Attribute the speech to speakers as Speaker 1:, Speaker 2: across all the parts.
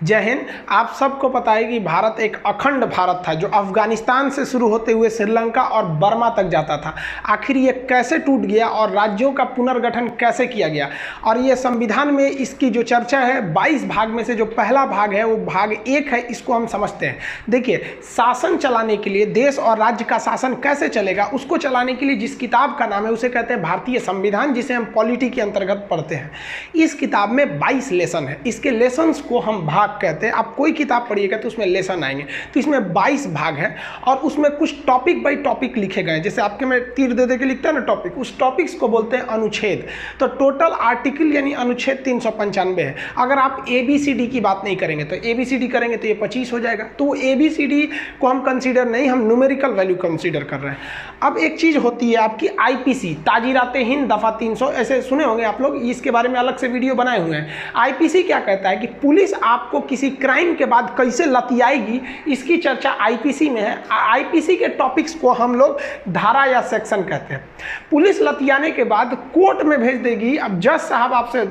Speaker 1: जय हिंद। आप सबको पता है कि भारत एक अखंड भारत था जो अफगानिस्तान से शुरू होते हुए श्रीलंका और बर्मा तक जाता था। आखिर ये कैसे टूट गया और राज्यों का पुनर्गठन कैसे किया गया, और ये संविधान में इसकी जो चर्चा है 22 भाग में से जो पहला भाग है वो भाग 1 है, इसको हम समझते हैं। देखिए, शासन चलाने के लिए, देश और राज्य का शासन कैसे चलेगा उसको चलाने के लिए जिस किताब का नाम है उसे कहते हैं भारतीय संविधान, जिसे हम पॉलिटी के अंतर्गत पढ़ते हैं। इस किताब में 22 लेसन है। इसके लेसन्स को हम भाग कहते हैं। आप कोई किताब पढ़िएगा तो उसमें लेसन आएंगे, तो इसमें 22 भाग है और उसमें कुछ टॉपिक बाय टॉपिक लिखे गए हैं। जैसे आपके में तीर दे के लिखता है ना टॉपिक, उस टॉपिक्स को बोलते हैं अनुच्छेद। तो टोटल आर्टिकल यानी अनुच्छेद 395 है। अगर आप ABCD की बात नहीं करेंगे तो ABCD करेंगे तो ये 25 हो जाएगा। तो ABCD को हम कंसीडर नहीं, हम न्यूमेरिकल वैल्यू कंसीडर कर रहे हैं। अब एक चीज़ होती है आपकी IPC, ताजीराते हिंद दफ़ा 300, ऐसे सुने होंगे आप लोग, इसके बारे में अलग से वीडियो बनाए हुए हैं। IPC क्या कहता है कि पुलिस आपको किसी क्राइम के बाद कैसे लतियाएगी, इसकी चर्चा IPC में है। IPC के टॉपिक्स को हम लोग धारा या सेक्शन कहते हैं। पुलिस लतियाने के बाद कोर्ट में भेज देगी। अब जज साहब आपसे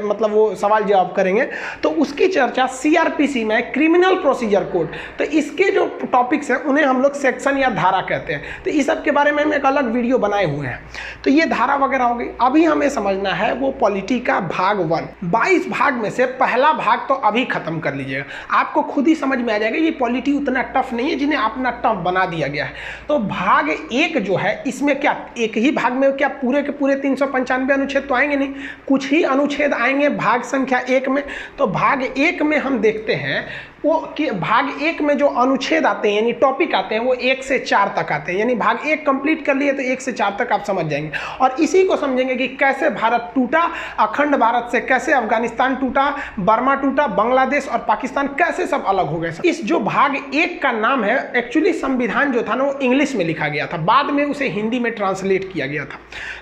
Speaker 1: मतलब वो सवाल जवाब करेंगे, तो उसकी चर्चा CRPC में, क्रिमिनल प्रोसीजर कोड। तो इसके जो टॉपिक्स हैं उन्हें हम लोग सेक्शन या धारा कहते हैं। तो इस सब के बारे में हम एक अलग वीडियो बनाए हुए हैं। तो ये धारा वगैरह हो गई। अभी हमें समझना है वो पॉलिटी का भाग 1। 22 भाग में से पहला भाग तो अभी खत्म कर लीजिएगा, आपको खुद ही समझ में आ जाएगा ये पॉलिटी उतना टफ नहीं है जिन्हें अपना टफ बना दिया गया है। तो भाग 1 जो है, इसमें क्या एक ही भाग में क्या पूरे के पूरे 395 अनुच्छेद तो आएंगे नहीं, कुछ ही अनुच्छेद आएंगे भाग संख्या 1 में। तो भाग 1 में हम देखते हैं वो कि भाग 1 में जो अनुच्छेद आते हैं यानी टॉपिक आते हैं वो 1 से 4 तक आते हैं। यानी भाग 1 कंप्लीट कर लिए तो 1 से 4 तक आप समझ जाएंगे, और इसी को समझेंगे कि कैसे भारत टूटा, अखंड भारत से कैसे अफगानिस्तान टूटा, बर्मा टूटा, बांग्लादेश और पाकिस्तान कैसे सब अलग हो गए। इस जो भाग 1 का नाम है, एक्चुअली संविधान जो था ना वो इंग्लिश में लिखा गया था, बाद में उसे हिंदी में ट्रांसलेट किया गया था।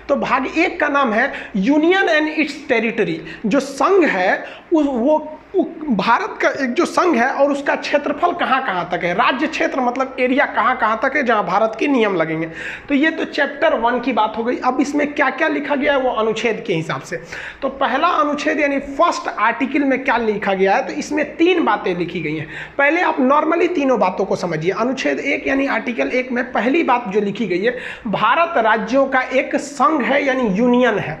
Speaker 1: तो भाग 1 का नाम है यूनियन एंड इट्स टेरिटरी। जो संघ है वो भारत का एक जो संघ है और उसका क्षेत्रफल कहाँ कहाँ तक है, राज्य क्षेत्र मतलब एरिया कहाँ कहाँ तक है जहाँ भारत के नियम लगेंगे। तो ये तो चैप्टर 1 की बात हो गई। अब इसमें क्या क्या लिखा गया है वो अनुच्छेद के हिसाब से। तो पहला अनुच्छेद यानी फर्स्ट आर्टिकल में क्या लिखा गया है, तो इसमें 3 बातें लिखी गई हैं। पहले आप नॉर्मली तीनों बातों को समझिए। अनुच्छेद 1 यानी आर्टिकल 1 में पहली बात जो लिखी गई है, भारत राज्यों का एक संघ है यानी यूनियन है।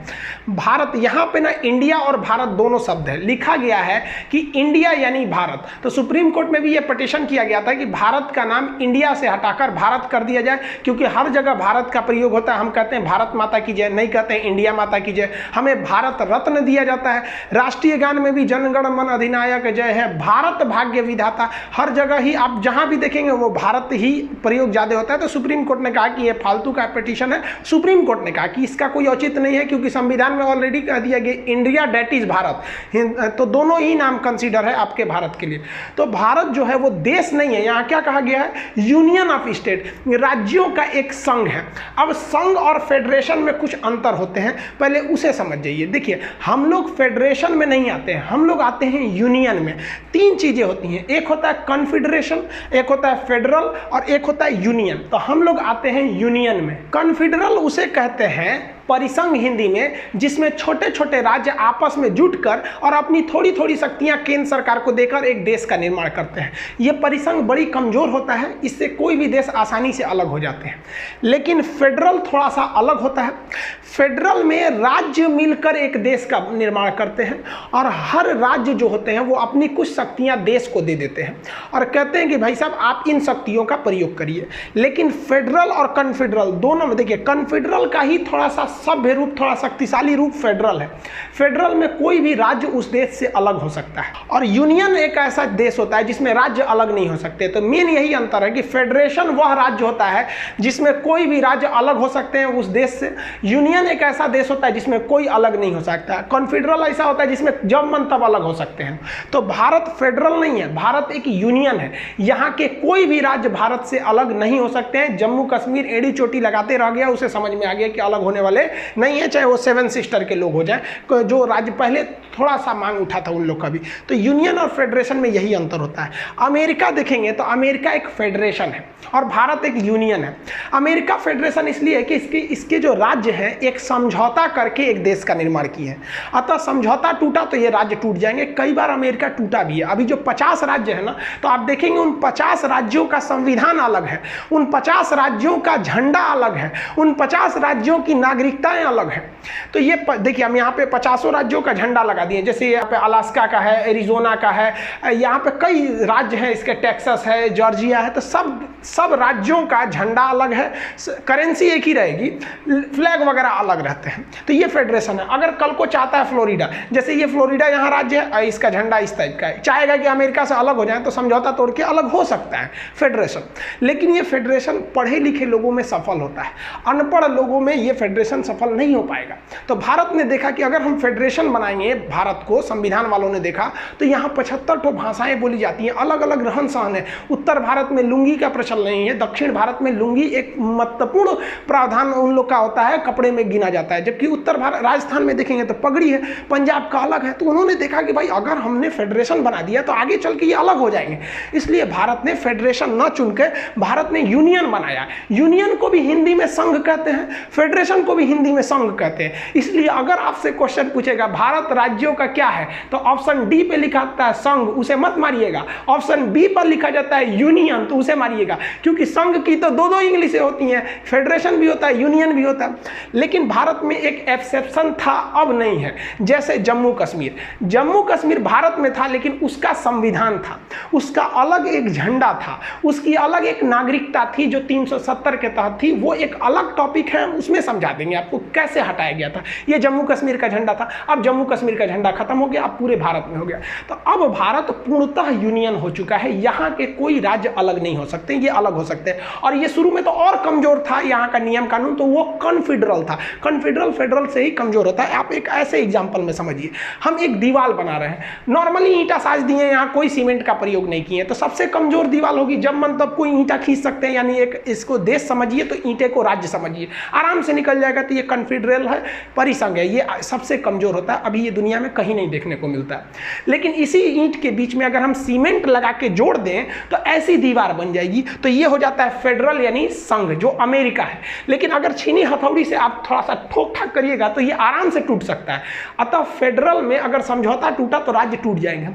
Speaker 1: भारत, यहाँ पे ना इंडिया और भारत दोनों शब्द है, लिखा गया है कि इंडिया यानी भारत। तो सुप्रीम कोर्ट में भी यह पिटीशन किया गया था कि भारत का नाम इंडिया से हटाकर भारत कर दिया जाए, क्योंकि हर जगह भारत का प्रयोग होता है। हम कहते हैं भारत माता की जय, नहीं कहते हैं इंडिया माता की जय। हमें भारत रत्न दिया जाता है। राष्ट्रीय गान में भी जनगण मन अधिनायक जय है, भारत भाग्य विधाता। हर जगह ही आप जहां भी देखेंगे वो भारत ही प्रयोग ज्यादा होता है। तो सुप्रीम कोर्ट ने कहा कि यह फालतू का पिटीशन है। सुप्रीम कोर्ट ने कहा कि इसका कोई औचित्य नहीं है, क्योंकि संविधान में ऑलरेडी कह दिया गया इंडिया डेट इज भारत। तो दोनों ही नाम कंसीडर है आपके भारत के लिए। तो भारत जो है वो देश नहीं है, यहां क्या कहा गया है, यूनियन ऑफ स्टेट, राज्यों का एक संघ है। अब संघ और फेडरेशन में कुछ अंतर होते हैं, पहले उसे समझ जाइए। देखिए, हम लोग फेडरेशन में नहीं आते हैं, हम लोग आते हैं यूनियन में। 3 चीजें होती हैं, एक होता है कॉन्फेडरेशन, एक होता है फेडरल और एक होता है यूनियन। तो हम लोग आते हैं यूनियन में। कॉन्फेडरल उसे कहते हैं परिसंघ हिंदी में, जिसमें छोटे छोटे राज्य आपस में जुटकर और अपनी थोड़ी थोड़ी शक्तियां केंद्र सरकार को देकर एक देश का निर्माण करते हैं। यह परिसंघ बड़ी कमजोर होता है, इससे कोई भी देश आसानी से अलग हो जाते हैं। लेकिन फेडरल थोड़ा सा अलग होता है। फेडरल में राज्य मिलकर एक देश का निर्माण करते हैं और हर राज्य जो होते हैं वो अपनी कुछ शक्तियां देश को दे देते हैं और कहते हैं कि भाई साहब आप इन शक्तियों का प्रयोग करिए। लेकिन फेडरल और कॉन्फेडरल दोनों में देखिए, कॉन्फेडरल का ही थोड़ा सा सभ्य रूप, थोड़ा शक्तिशाली रूप फेडरल है। फेडरल में कोई भी राज्य उस देश से अलग हो सकता है, और यूनियन एक ऐसा देश होता है जिसमें राज्य अलग नहीं हो सकते। तो मेन यही अंतर है कि फेडरेशन वह राज्य होता है जिसमें कोई भी राज्य अलग हो सकते हैं उस देश से। यूनियन एक ऐसा देश होता है जिसमें कोई अलग नहीं हो सकता। कॉन्फेडरल ऐसा होता है जिसमें जब मन तब अलग हो सकते हैं। तो भारत फेडरल नहीं है, भारत एक यूनियन है। यहाँ के कोई भी राज्य भारत से अलग नहीं हो सकते हैं। जम्मू कश्मीर एड़ी चोटी लगाते रह गया, उसे समझ में आ गया कि अलग होने वाले नहीं है, चाहे वो 7 सिस्टर के लोग हो जाए, जो राज्य पहले थोड़ा सा मांग उठा था उन लोग का भी। तो यूनियन और फेडरेशन में यही अंतर होता है। अमेरिका देखेंगे तो अमेरिका एक फेडरेशन है और भारत एक यूनियन है। अमेरिका फेडरेशन इसलिए है कि इसके जो राज्य हैं एक समझौता करके एक देश का निर्माण किए हैं, अतः समझौता टूटा तो ये राज्य टूट जाएंगे। कई बार अमेरिका टूटा भी है। अभी जो 50 राज्य है ना, तो आप देखेंगे उन 50 राज्यों का संविधान अलग है, उन 50 राज्यों का झंडा अलग है, उन 50 राज्यों की नागरिकताएं अलग है। तो ये देखिए, हम यहाँ पे 50 राज्यों का झंडा लगा दिए, जैसे यहाँ पे अलास्का का है, एरिजोना का है, यहाँ पे कई राज्य हैं, इसके टेक्सास है, जॉर्जिया है। तो सब राज्यों का झंडा अलग है, करेंसी एक ही रहेगी, फ्लैग वगैरह अलग रहते हैं। तो ये फेडरेशन है। अगर कल को चाहता है फ्लोरिडा, जैसे ये फ्लोरिडा यहाँ राज्य है, इसका झंडा इस टाइप का है, चाहेगा कि अमेरिका से अलग हो जाए तो समझौता तोड़ के अलग हो सकता है फेडरेशन। लेकिन ये फेडरेशन पढ़े लिखे लोगों में सफल होता है, अनपढ़ लोगों में ये फेडरेशन सफल नहीं हो पाएगा। तो भारत ने देखा कि अगर हम फेडरेशन बनाएंगे, भारत को संविधान वालों ने देखा तो यहाँ 75 ठो भाषाएं बोली जाती हैं, अलग अलग रहन सहन है। उत्तर भारत में लुंगी का प्रचलन नहीं है, दक्षिण भारत में लुंगी एक महत्वपूर्ण प्रावधान उन लोग का होता है, कपड़े में गिना जाता है। जबकि उत्तर भारत, राजस्थान में देखेंगे तो पगड़ी है, पंजाब का अलग है। तो उन्होंने देखा कि भाई अगर हमने फेडरेशन बना दिया तो आगे चल के ये अलग हो जाएंगे, इसलिए भारत ने फेडरेशन न चुन के भारत ने यूनियन बनाया। यूनियन को भी हिंदी में संघ कहते हैं, फेडरेशन को भी हिंदी में संघ कहते हैं। इसलिए अगर आपसे क्वेश्चन पूछेगा भारत राज्यों का क्या है, तो ऑप्शन डी पे लिखा होता है संघ, उसे मत मारिएगा। ऑप्शन बी पर लिखा जाता है यूनियन, तो उसे मारिएगा, क्योंकि संघ की तो दो इंग्लिशें होती हैं, फेडरेशन भी होता है, यूनियन भी होता है। लेकिन भारत में एक एक्सेप्शन था, अब नहीं है। जैसे जम्मू कश्मीर भारत में था, लेकिन उसका संविधान था, उसका अलग एक झंडा था, उसकी अलग एक नागरिकता थी जो 370 के तहत थी। वो एक अलग टॉपिक है, उसमें समझा देंगे आपको कैसे हटाया गया था। ये जम्मू कश्मीर का झंडा था, अब जम्मू कश्मीर का झंडा खत्म हो गया, अब पूरे भारत में हो गया। तो अब भारत पूर्णतः यूनियन हो चुका है, यहाँ के कोई राज्य अलग नहीं हो सकते, ये अलग हो सकते हैं। और ये शुरू में तो और कमजोर था यहाँ का नियम कानून, तो वो कॉन्फेडरल था। कॉन्फेडरल फेडरल से ही कमजोर होता है। आप एक ऐसे एग्जाम्पल में समझिए, हम एक दीवार बना रहे हैं, नॉर्मली ईंटा साज दिए, यहाँ कोई सीमेंट का प्रयोग नहीं किए, तो सबसे कमजोर दीवार होगी। जब मन तब कोई ईंटा खींच सकते हैं, यानी एक इसको देश समझिए तो ईंटे को राज्य समझिए, आराम से निकल जाएगा। तो ये कॉन्फेडरल है, परिसंघ है, ये सबसे कमजोर होता है। अभी ये दुनिया में कहीं नहीं देखने को मिलता है। लेकिन इसी ईंट के बीच में अगर हम सीमेंट लगा के जोड़ दें तो ऐसी दीवार बन जाएगी। तो ये हो जाता है फेडरल यानी संघ, जो अमेरिका है। लेकिन अगर छीनी हथौड़ी से आप थोड़ा सा ठोक ठाक करिएगा तो ये आराम से टूट सकता है। अतः फेडरल में अगर समझौता टूटा तो राज्य टूट जाएंगे।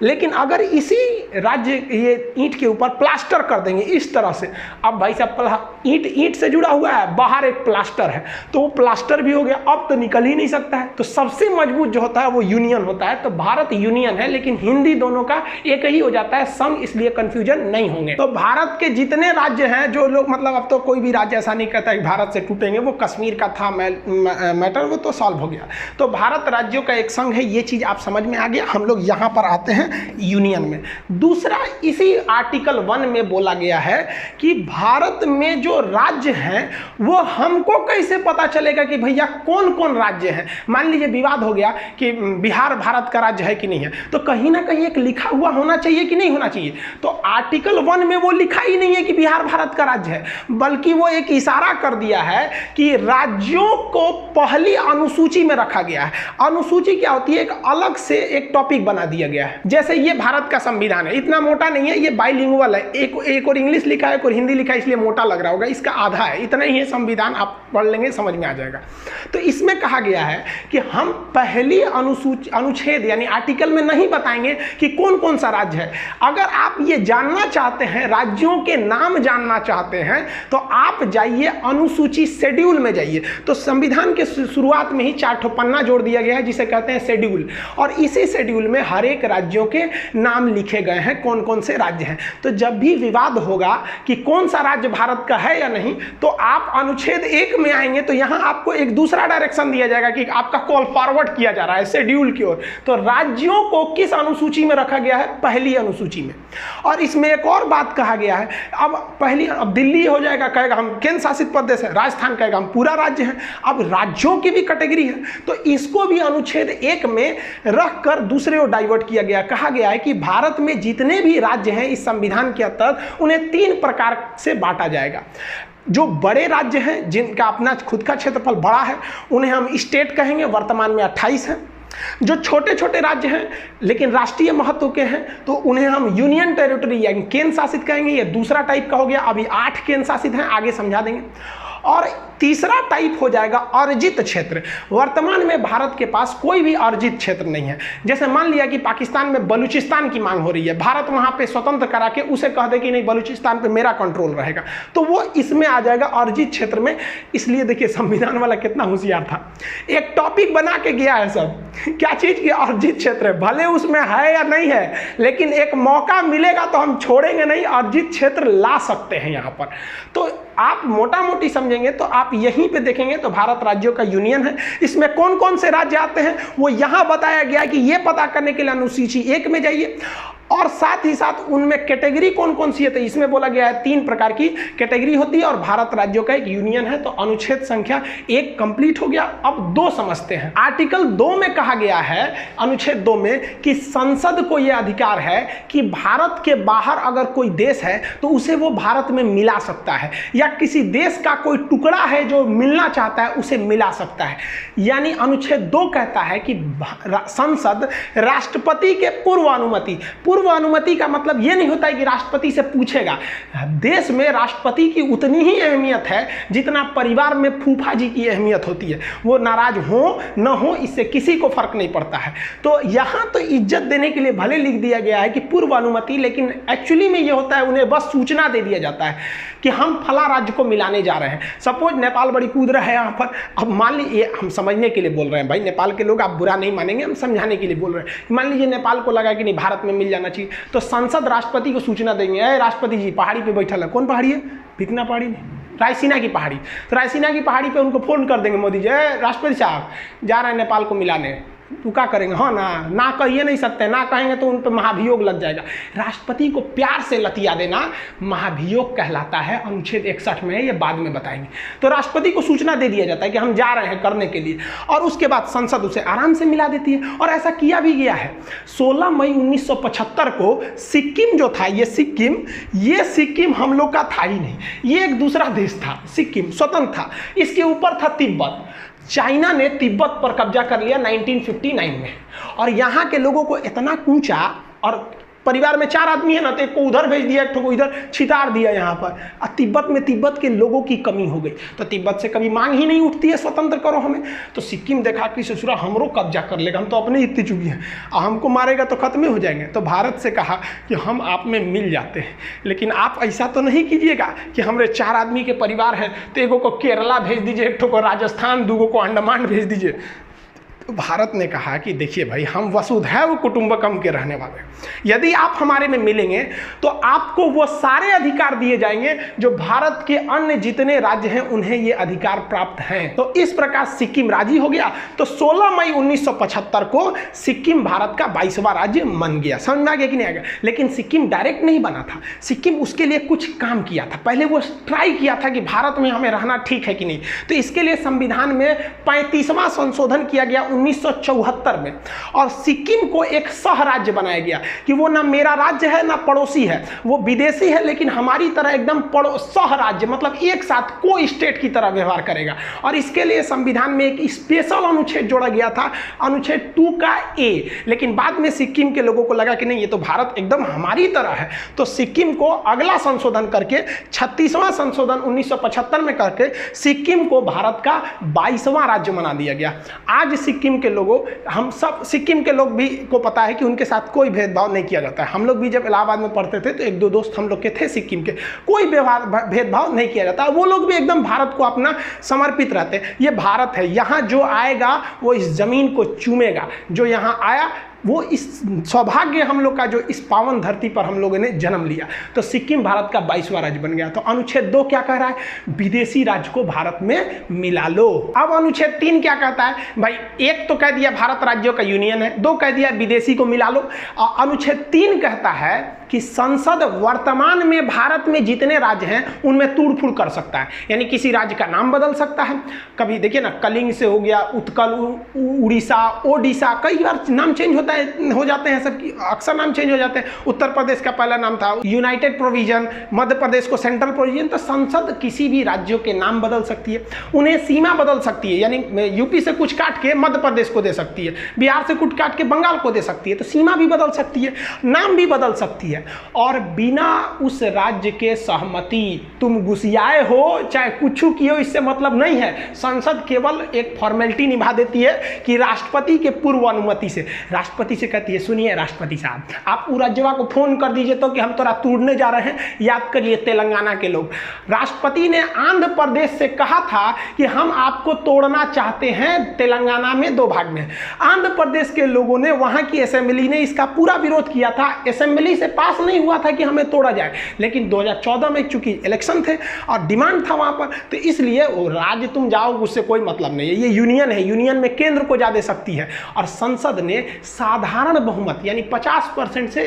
Speaker 1: लेकिन अगर इसी राज्य ये ईंट के ऊपर प्लास्टर कर देंगे इस तरह से, अब भाई साहब ईंट से जुड़ा हुआ है, बाहर एक प्लास्टर है, तो वो प्लास्टर भी हो गया, अब तो निकल ही नहीं सकता है। तो सबसे मजबूत जो होता है वो यूनियन होता है। तो भारत यूनियन है, लेकिन हिंदी दोनों का एक ही हो जाता है, संघ, इसलिए कंफ्यूजन नहीं होंगे। तो भारत के जितने राज्य हैं, जो लोग मतलब अब तो कोई भी राज्य ऐसा नहीं कहता कि भारत से टूटेंगे, वो कश्मीर का था मैटर, वो तो सॉल्व हो गया। तो भारत राज्यों का एक संघ है, ये चीज आप समझ में आ गया। हम लोग यहाँ पर आते हैं यूनियन में। दूसरा, इसी आर्टिकल 1 में बोला गया है कि भारत में जो राज्य हैं वो हमको कैसे पता चलेगा कि भैया कौन कौन राज्य हैं। मान लीजिए विवाद हो गया कि बिहार भारत का राज्य है कि नहीं है, तो कहीं ना कहीं एक लिखा हुआ होना चाहिए कि नहीं होना चाहिए। तो आर्टिकल 1 में वो लिखा ही नहीं है कि बिहार भारत का राज्य है, बल्कि वो एक इशारा कर दिया है कि राज्यों को पहली अनुसूची में रखा गया है। अनुसूची क्या होती है? एक अलग से एक टॉपिक बना दिया गया है। जैसे ये भारत का संविधान है, इतना मोटा नहीं है, ये बाइलिंगुअल है, एक और इंग्लिश लिखा है, एक और हिंदी लिखा है, इसलिए मोटा लग रहा होगा। इसका आधा है, इतना ही है संविधान, आप पढ़ लेंगे समझ में आ जाएगा। तो इसमें कहा गया है कि हम पहली अनुच्छेद यानी आर्टिकल में नहीं बताएंगे कि कौन कौन सा राज्य है। अगर आप ये जानना चाहते हैं, राज्यों के नाम जानना चाहते हैं, तो आप जाइए अनुसूची शेड्यूल में जाइए। तो संविधान के शुरुआत में ही 4 ठो पन्ना जोड़ दिया गया है जिसे कहते हैं शेड्यूल, और इसी शेड्यूल में हर एक राज्यों के नाम लिखे गए हैं, कौन कौन से राज्य हैं। तो जब भी विवाद होगा कि कौन सा राज्य भारत का है या नहीं, तो आप अनुच्छेद 1 में आएंगे तो यहां आपको एक दूसरा डायरेक्शन दिया जाएगा कि आपका कॉल फॉरवर्ड किया जा रहा है शेड्यूल की ओर। तो राज्यों को किस अनुसूची में रखा गया है? पहली अनुसूची में। और इसमें एक और बात कहा गया है, अब दिल्ली हो जाएगा, कहेगा हम केंद्र शासित प्रदेश है, राजस्थान कहेगा हम पूरा राज्य है। अब राज्यों की भी कैटेगरी है, तो इसको भी अनुच्छेद 1 में रखकर दूसरे ओर डाइवर्ट किया गया। कहा गया है कि भारत में जितने भी राज्य हैं इस संविधान के अंतर्गत उन्हें 3 प्रकार से बांटा जाएगा। जो बड़े राज्य हैं जिनका अपना खुद का क्षेत्रफल बड़ा है उन्हें हम स्टेट कहेंगे, वर्तमान में 28 हैं। जो छोटे छोटे राज्य हैं लेकिन राष्ट्रीय महत्व के हैं तो उन्हें हम यूनियन टेरिटरी यानी केंद्र शासित कहेंगे। ये दूसरा टाइप का हो गया। अभी 8 केंद्र शासित हैं, आगे समझा देंगे। और तीसरा टाइप हो जाएगा अर्जित क्षेत्र। वर्तमान में भारत के पास कोई भी अर्जित क्षेत्र नहीं है। जैसे मान लिया कि पाकिस्तान में बलूचिस्तान की मांग हो रही है, भारत वहां पे स्वतंत्र करा के उसे कह दे कि नहीं बलूचिस्तान पे मेरा कंट्रोल रहेगा, तो वो इसमें आ जाएगा अर्जित क्षेत्र में। इसलिए देखिए संविधान वाला कितना होशियार था, एक टॉपिक बना के गया है सब, क्या चीज की अर्जित क्षेत्र है, भले उसमें है या नहीं है लेकिन एक मौका मिलेगा तो हम छोड़ेंगे नहीं, अर्जित क्षेत्र ला सकते हैं यहाँ पर। तो आप मोटा मोटी समझेंगे तो आप यहीं पे देखेंगे तो भारत राज्यों का यूनियन है। इसमें कौन कौन से राज्य आते हैं वो यहाँ बताया गया है कि ये पता करने के लिए अनुसूची 1 में जाइए, और साथ ही साथ उनमें कैटेगरी कौन कौन सी है। तो इसमें बोला गया है 3 प्रकार की कैटेगरी होती है और भारत राज्यों का एक यूनियन है। तो अनुच्छेद संख्या 1 कंप्लीट हो गया। अब 2 समझते हैं। आर्टिकल 2 में कहा गया है, अनुच्छेद 2 में, कि संसद को यह अधिकार है कि भारत के बाहर अगर कोई देश है तो उसे वो भारत में मिला सकता है, या किसी देश का कोई टुकड़ा है जो मिलना चाहता है उसे मिला सकता है। यानी अनुच्छेद 2 कहता है कि संसद राष्ट्रपति के पूर्व अनुमति का मतलब यह नहीं होता है कि राष्ट्रपति से पूछेगा। देश में राष्ट्रपति की उतनी ही अहमियत है जितना परिवार में फूफा जी की अहमियत होती है। वो नाराज हो न हो इससे किसी को फर्क नहीं पड़ता है। तो यहां तो इज्जत देने के लिए भले लिख दिया गया है कि पूर्व अनुमति, लेकिन एक्चुअली में ये होता है उन्हें बस सूचना दे दिया जाता है कि हम फला राज्य को मिलाने जा रहे हैं। सपोज नेपाल बड़ी कूद रहा है यहाँ पर। अब मान लीजिए, हम समझने के लिए बोल रहे हैं भाई, नेपाल के लोग आप बुरा नहीं मानेंगे, हम समझाने के लिए बोल रहे हैं। मान लीजिए नेपाल को लगा कि नहीं भारत में मिल जाना चाहिए, तो संसद राष्ट्रपति को सूचना देंगे, अरे राष्ट्रपति जी पहाड़ी पे बैठा है। कौन पहाड़ी है? भिकना पहाड़ी नहीं, रायसीना की पहाड़ी। तो रायसीना की पहाड़ी पे उनको फोन कर देंगे, मोदी जी राष्ट्रपति साहब जा रहे हैं नेपाल को मिलाने, तो क्या करेंगे? हाँ ना कहिए नहीं सकते, ना कहेंगे तो उन पर महाभियोग लग जाएगा। राष्ट्रपति को प्यार से लतिया देना महाभियोग कहलाता है, अनुच्छेद 61 में, ये बाद में बताएंगे। तो राष्ट्रपति को सूचना दे दिया जाता है कि हम जा रहे हैं करने के लिए, और उसके बाद संसद उसे आराम से मिला देती है। और ऐसा किया भी गया है। 16 मई 1975 को सिक्किम जो था, ये सिक्किम हम लोग का था ही नहीं, ये एक दूसरा देश था। सिक्किम स्वतंत्र था, इसके ऊपर था तिब्बत। चाइना ने तिब्बत पर कब्जा कर लिया 1959 में, और यहाँ के लोगों को इतना कूचा, और परिवार में 4 आदमी है ना, तो एक को उधर भेज दिया, एक को इधर छितार दिया यहाँ पर। और तिब्बत के लोगों की कमी हो गई, तो तिब्बत से कभी मांग ही नहीं उठती है स्वतंत्र करो हमें। तो सिक्किम देखा कि ससुरा हमरो कब्जा कर लेगा, हम तो अपने इतनी चुकी हैं, हमको मारेगा तो खत्म ही हो जाएंगे। तो भारत से कहा कि हम आप में मिल जाते हैं, लेकिन आप ऐसा तो नहीं कीजिएगा कि हमारे 4 आदमी के परिवार है तो एक को केरला भेज दीजिए, एक को राजस्थान, 2 को अंडमान भेज दीजिए। भारत ने कहा कि देखिए भाई, हम वसुधैव कुटुंबकम के रहने वाले, यदि आप हमारे में मिलेंगे तो आपको वो सारे अधिकार दिए जाएंगे जो भारत के अन्य जितने राज्य हैं उन्हें ये अधिकार प्राप्त हैं। तो इस प्रकार सिक्किम राजी हो गया। तो 16 मई 1975 को सिक्किम भारत का 22वां राज्य बन गया। समझ में आ गया कि नहीं आ गया? लेकिन सिक्किम डायरेक्ट नहीं बना था, सिक्किम उसके लिए कुछ काम किया था। पहले वो ट्राई किया था कि भारत में हमें रहना ठीक है कि नहीं। तो इसके लिए संविधान में 35वां संशोधन किया गया 1974 में, और सिक्किम को एक सह राज्य बनाया गया कि वो ना मेरा राज्य है ना पड़ोसी है, वो विदेशी है लेकिन हमारी तरह एकदम सह राज्य, मतलब एक साथ को स्टेट की तरह व्यवहार करेगा। और इसके लिए संविधान में एक स्पेशल अनुच्छेद जोड़ा गया था, अनुच्छेद 2 का ए। लेकिन बाद में सिक्किम के लोगों को लगा कि नहीं, ये तो भारत एकदम हमारी तरह है। तो सिक्किम को अगला संशोधन करके 36वां संशोधन 1975 में करके सिक्किम को भारत का 22वां राज्य बना दिया गया। आज सिक्किम के लोगों, हम सब सिक्किम के लोग भी को पता है कि उनके साथ कोई भेदभाव नहीं किया जाता है। हम लोग भी जब इलाहाबाद में पढ़ते थे तो 1-2 दोस्त हम लोग के थे सिक्किम के, कोई भेदभाव नहीं किया जाता। वो लोग भी एकदम भारत को अपना समर्पित रहते। ये भारत है, यहाँ जो आएगा वो इस जमीन को चूमेगा। जो यहाँ आया वो इस सौभाग्य हम लोग का, जो इस पावन धरती पर हम लोगों ने जन्म लिया। तो सिक्किम भारत का 22वां राज्य बन गया। तो अनुच्छेद 2 क्या कह रहा है? विदेशी राज्य को भारत में मिला लो। अब अनुच्छेद 3 क्या कहता है? भाई, एक तो कह दिया भारत राज्यों का यूनियन है, 2 कह दिया विदेशी को मिला लो। और अनुच्छेद 3 कहता है कि संसद वर्तमान में भारत में जितने राज्य हैं उनमें तोड़-फोड़ कर सकता है। यानी किसी राज्य का नाम बदल सकता है, कभी देखिए ना कलिंग से हो गया उत्कल, उड़ीसा, ओडिशा, कई बार नाम चेंज हो जाते हैं, सबकी अक्सर नाम चेंज हो जाते हैं। उत्तर प्रदेश का पहला नाम था यूनाइटेड प्रोविजन, मध्य प्रदेश को सेंट्रल प्रोविजन। तो संसद किसी भी राज्यों के नाम बदल सकती है, उन्हें सीमा बदल सकती है, यानी यूपी से कुछ काट के मध्य प्रदेश को दे सकती है, बिहार से कुछ काट के बंगाल को दे सकती है। तो सीमा भी बदल सकती है, नाम भी बदल सकती है, और बिना उस राज्य के सहमति, तुम घुसियाए हो चाहे कुछ किए हो, इससे मतलब नहीं है। संसद केवल एक फॉर्मेलिटी निभा देती है कि राष्ट्रपति के पूर्व अनुमति से, राष्ट्रपति से कहती है सुनिए राष्ट्रपति साहब, आप राज्यवा को फोन कर दीजिए तो कि हम तोरा तोड़ने जा रहे हैं। याद करिए तेलंगाना के लोग, राष्ट्रपति ने आंध्र प्रदेश से कहा था कि हम आपको तोड़ना चाहते हैं, तेलंगाना में 2 भाग में। आंध्र प्रदेश के लोगों ने, वहां की असेंबली ने इसका पूरा विरोध किया था। असेंबली से पास नहीं हुआ था कि हमें तोड़ा जाए, लेकिन 2014 में चूंकि इलेक्शन थे और डिमांड था वहां पर, तो इसलिए वो राज्य तुम जाओ उससे कोई मतलब नहीं है, ये यूनियन है, यूनियन में केंद्र को ज्यादा शक्ति है। और संसद ने साधारण बहुमत यानी 50% से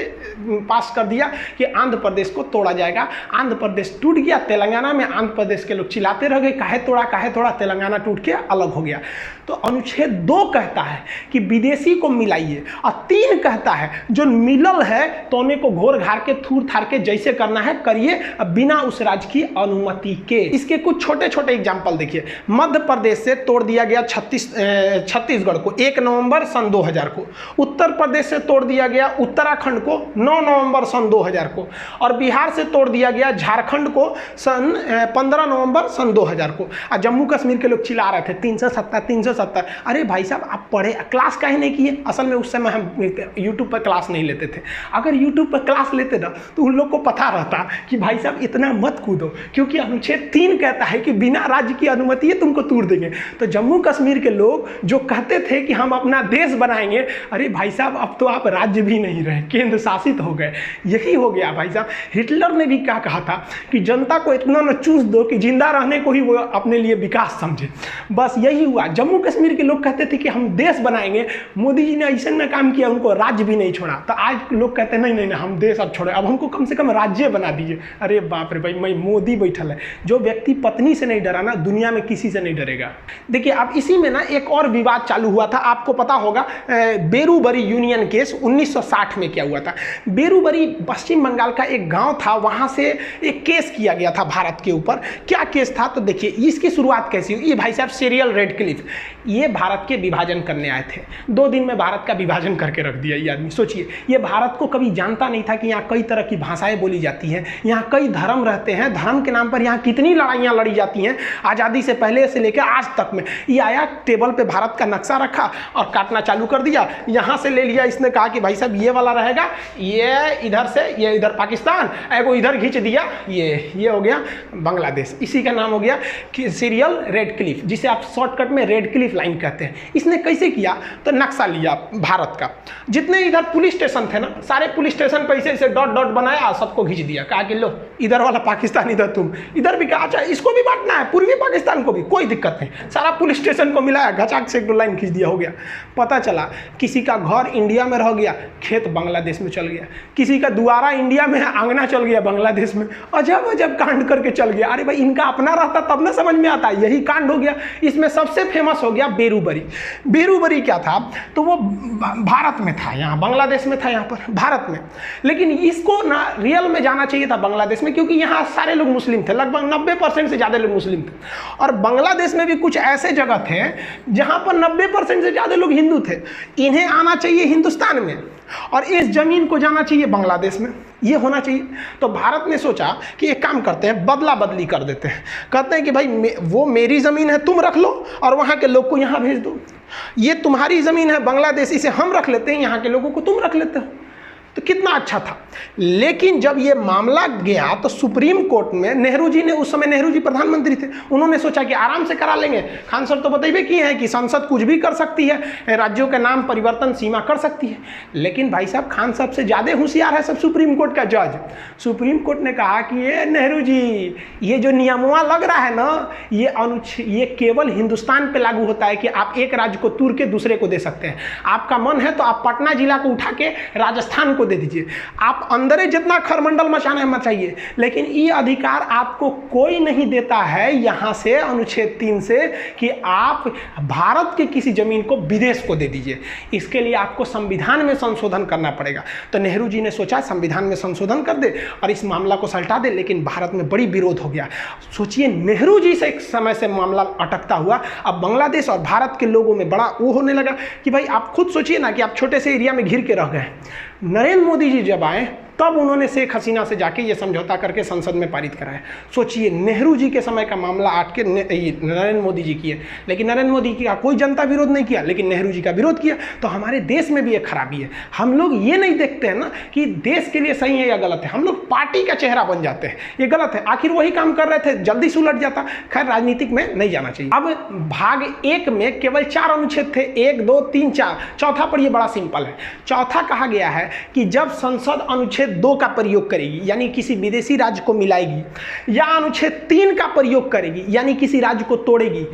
Speaker 1: पास कर दिया कि आंध्र प्रदेश को तोड़ा जाएगा। आंध्र प्रदेश टूट गया। तेलंगाना में आंध्र प्रदेश के लोग चिल्लाते रह गए, काहे तोड़ा, तेलंगाना टूट के अलग हो गया। तो अनुच्छेद 2 कहता है कि विदेशी को मिलाइए, और 3 कहता है जो मिलल है तो उन्हें को घोर घार के थूर थार के जैसे करना है करिए, बिना उस राज्य की अनुमति के। इसके कुछ छोटे छोटे एग्जाम्पल देखिए। मध्य प्रदेश से तोड़ दिया गया छत्तीसगढ़ को 1 नवंबर सन 2000 को, उत्तर प्रदेश से तोड़ दिया गया उत्तराखंड को 9 नवंबर सन 2000 को, और बिहार से तोड़ दिया गया झारखंड को सन 15 नवंबर सन 2000 को। और जम्मू कश्मीर के लोग चिल्ला रहे थे 370। अरे भाई साहब, आप पढ़े, क्लास काहे नहीं किए? असल में उस समय हम यूट्यूब पर क्लास नहीं लेते थे। अगर यूट्यूब पर क्लास लेते ना तो उन लोग को पता रहता कि भाई साहब इतना मत कूदो, क्योंकि अनुच्छेद 3 कहता है कि बिना राज्य की अनुमति है तुमको तोड़ देंगे। तो जम्मू कश्मीर के लोग जो कहते थे कि हम अपना देश बनाएंगे, अरे भाई साहब अब तो आप राज्य भी नहीं रहे, केंद्र शासित हो गए। यही हो गया भाई साहब। हिटलर ने भी क्या कहा था कि जनता को इतना न चूस दो कि जिंदा रहने को ही वो अपने लिए विकास समझे। बस यही हुआ। जम्मू कश्मीर के लोग कहते थे कि हम देश बनाएंगे, मोदी जी ने ऐसा न काम किया, उनको राज्य भी नहीं छोड़ा। तो आज लोग कहते हैं नहीं, हम देश अब छोड़े, अब हमको कम से कम राज्य बना दीजिए। अरे बाप रे भाई, मैं मोदी बैठल है। जो व्यक्ति पत्नी से नहीं डरा ना, दुनिया में किसी से नहीं डरेगा। देखिए अब इसी में ना एक और विवाद चालू हुआ था, आपको पता होगा बेरूबरी यूनियन केस 1960 में क्या हुआ था। बेरूबरी पश्चिम बंगाल का एक गांव था, वहां से एक केस किया गया था भारत के ऊपर। क्या केस था तो देखिए इसकी शुरुआत कैसी हुई। ये भाई साहब सीरियल रेडक्लिफ, ये भारत के विभाजन करने आए थे। 2 दिन में भारत का विभाजन करके रख दिया ये आदमी। सोचिए, ये भारत को कभी जानता नहीं था कि यहाँ कई तरह की भाषाएं बोली जाती हैं, यहाँ कई धर्म रहते हैं, धर्म के नाम पर यहाँ कितनी लड़ाइयाँ लड़ी जाती हैं आज़ादी से पहले से लेकर आज तक में। ये आया टेबल पे भारत का नक्शा रखा और काटना चालू कर दिया। यहाँ से ले लिया, इसने कहा कि भाई साहब ये वाला रहेगा, ये इधर से, ये इधर पाकिस्तान, एगो इधर खींच दिया, ये हो गया बांग्लादेश। इसी का नाम हो गया कि सीरियल रेडक्लिफ, जिसे आप शॉर्टकट में रेडक्लिफ लाइन कहते हैं। इसने कैसे किया तो नक्शा लिया भारत का, जितने इधर पुलिस स्टेशन थे ना, सारे पुलिस स्टेशन पे ऐसे डॉट डॉट बनाया, सबको खींच दिया, कहा कि लो इधर वाला पाकिस्तान इधर तुम, इधर भी कहा अच्छा इसको भी बांटना है, पूर्वी पाकिस्तान को भी, कोई दिक्कत नहीं। सारा पुलिस स्टेशन को मिलाया, घचाक से एक लाइन खींच दिया, हो गया। पता चला किसी का घर इंडिया में रह गया, खेत बांग्लादेश में चल गया, किसी का दुआरा इंडिया में है, आंगना चल गया बांग्लादेश में। अजब अजब कांड करके चल गया। अरे भाई इनका अपना रहता तब ना समझ में आता, यही कांड हो गया। इसमें सबसे फेमस हो गया बेरूबरी। बेरूबरी क्या था तो वो भारत में था, यहाँ बांग्लादेश में था, यहाँ पर भारत में। लेकिन इसको ना रियल में जाना चाहिए था बांग्लादेश में, क्योंकि यहाँ सारे लोग मुस्लिम थे, लगभग 90% से ज़्यादा लोग मुस्लिम थे। और बांग्लादेश में भी कुछ ऐसे जगह थे जहाँ पर 90% से ज़्यादा लोग हिंदू थे। इन्हें आना चाहिए हिंदुस्तान में और इस जमीन को जाना चाहिए बांग्लादेश में, ये होना चाहिए। तो भारत ने सोचा कि एक काम करते हैं, बदला बदली कर देते हैं। कहते हैं कि भाई वो मेरी ज़मीन है, तुम रख लो और वहाँ के लोग को यहाँ भेज दो। ये तुम्हारी ज़मीन है बांग्लादेश, इसे हम रख लेते हैं, यहाँ के लोगों को तुम रख लेते हो। तो कितना अच्छा था। लेकिन जब ये मामला गया तो सुप्रीम कोर्ट में नेहरू जी ने, उस समय नेहरू जी प्रधानमंत्री थे, उन्होंने सोचा कि आराम से करा लेंगे। खान सर तो बताइए किए हैं कि संसद कुछ भी कर सकती है, राज्यों के नाम परिवर्तन सीमा कर सकती है। लेकिन भाई साहब खान साहब से ज़्यादा होशियार है सब सुप्रीम कोर्ट का जज। सुप्रीम कोर्ट ने कहा कि ये नेहरू जी, ये जो नियमवा लग रहा है ना, ये केवल हिंदुस्तान पर लागू होता है कि आप एक राज्य को तोड़ के दूसरे को दे सकते हैं। आपका मन है तो आप पटना जिला को उठा के राजस्थान को दे दीजिए, आप आप अंदर जितना खरमंडल मचाना है मचाइए, लेकिन ये अधिकार आपको कोई नहीं देता है यहाँ से अनुच्छेद 3 से कि आप भारत के किसी जमीन को विदेश को दे दीजिए। इसके लिए आपको संविधान में संशोधन करना पड़ेगा। तो नेहरू जी ने सोचा संविधान में संशोधन कर दे और इस मामला को सल्टा दे, लेकिन भारत में बड़ी विरोध हो गया। सोचिए, नेहरू जी से एक समय से मामला अटकता हुआ अब बांग्लादेश और भारत के लोगों में बड़ा वो होने लगा कि भाई आप खुद सोचिए ना कि आप छोटे से एरिया में घिर के रह गए। नरेंद्र मोदी जी जब आए तब उन्होंने शेख हसीना से जाके ये समझौता करके संसद में पारित कराया। सोचिए, नेहरू जी के समय का मामला आट के नरेंद्र मोदी जी किए, लेकिन नरेंद्र मोदी की कोई जनता विरोध नहीं किया, लेकिन नेहरू जी का विरोध किया। तो हमारे देश में भी एक खराबी है, हम लोग ये नहीं देखते हैं ना कि देश के लिए सही है या गलत है, हम लोग पार्टी का चेहरा बन जाते हैं। ये गलत है, आखिर वही काम कर रहे थे, जल्दी से उलट जाता। खैर, राजनीतिक में नहीं जाना चाहिए। अब भाग 1 में केवल 4 अनुच्छेद थे, 1, 2, 3, 4। चौथा पर ये बड़ा सिंपल है। चौथा कहा गया है कि जब संसद अनुच्छेद 2 का प्रयोग करेगी, यानी किसी विदेशी राज्य को मिलाएगी, या अनुच्छेद 3 का प्रयोग करेगी, यानी किसी राज्य को तोड़ेगी,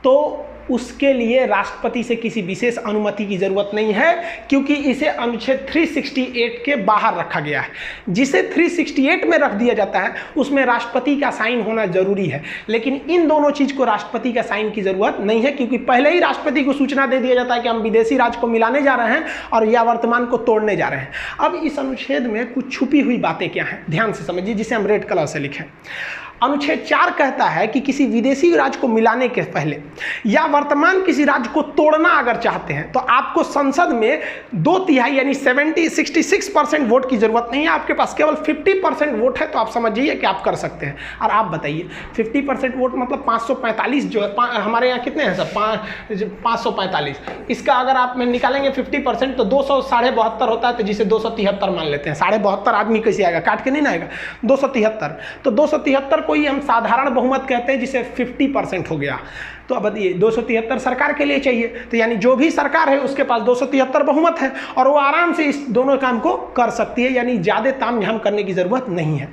Speaker 1: तो उसके लिए राष्ट्रपति से किसी विशेष अनुमति की जरूरत नहीं है, क्योंकि इसे अनुच्छेद 368 के बाहर रखा गया है। जिसे 368 में रख दिया जाता है उसमें राष्ट्रपति का साइन होना जरूरी है, लेकिन इन दोनों चीज को राष्ट्रपति का साइन की जरूरत नहीं है, क्योंकि पहले ही राष्ट्रपति को सूचना दे दिया जाता है कि हम विदेशी राज्य को मिलाने जा रहे हैं और या वर्तमान को तोड़ने जा रहे हैं। अब इस अनुच्छेद में कुछ छुपी हुई बातें क्या हैं, ध्यान से समझिए, जिसे हम रेड कलर से लिखें। अनुच्छेद 4 कहता है कि किसी विदेशी राज्य को मिलाने के पहले या वर्तमान किसी राज्य को तोड़ना अगर चाहते हैं तो आपको संसद में 2/3 यानी 66% वोट की जरूरत नहीं है, आपके पास केवल 50% वोट है, तो आप समझिए कि आप कर सकते हैं। और आप बताइए 50% वोट मतलब 545 जो है, हमारे यहाँ कितने हैं सर, 545। इसका अगर आप में निकालेंगे 50% तो 272 होता है, तो जिसे 273 मान लेते हैं। 72.5 आदमी कैसे आएगा, काट के नहीं ना आएगा, 273। तो 273 कोई हम साधारण बहुमत कहते हैं, जिसे 50% हो गया। तो अब बताइए 273 सरकार के लिए चाहिए, तो यानी जो भी सरकार है उसके पास 273 बहुमत है और वो आराम से इस दोनों काम को कर सकती है, यानी ज़्यादा तामझाम करने की ज़रूरत नहीं है।